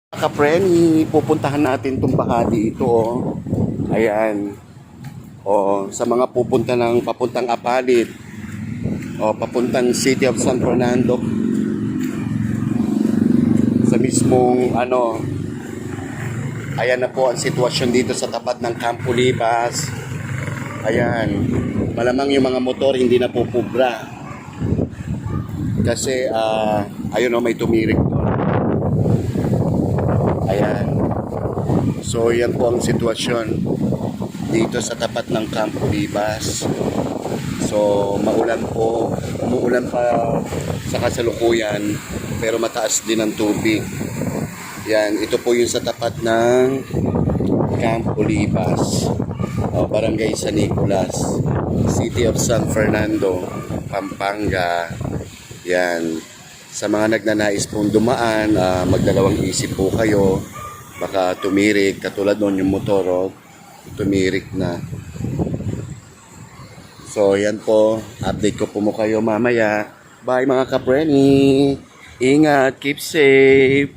Kapreni, pupuntahan natin itong bahagi ito. Oh. Ayan. O, sa mga pupunta ng papuntang Apalit o papuntang City of San Fernando, sa mismong ayan na po ang sitwasyon dito sa tapat ng Campo Lipas. Ayan, malamang yung mga motor hindi na pupubra kasi ayun o, may tumirik doon. Ayan, so yan po ang sitwasyon dito sa tapat ng Campo Lipas. So maulan po, umuulan pa sa kasalukuyan, pero mataas din ang tubig. Yan, ito po yung sa tapat ng Campo Lipas, Barangay San Nicolas, City of San Fernando, Pampanga. Yan, sa mga nagnanais pong dumaan, magdalawang isip po kayo, baka tumirik, katulad noon yung motor, tumirik na. So yan po, update ko po mo kayo mamaya. Bye mga kapreni, ingat, keep safe.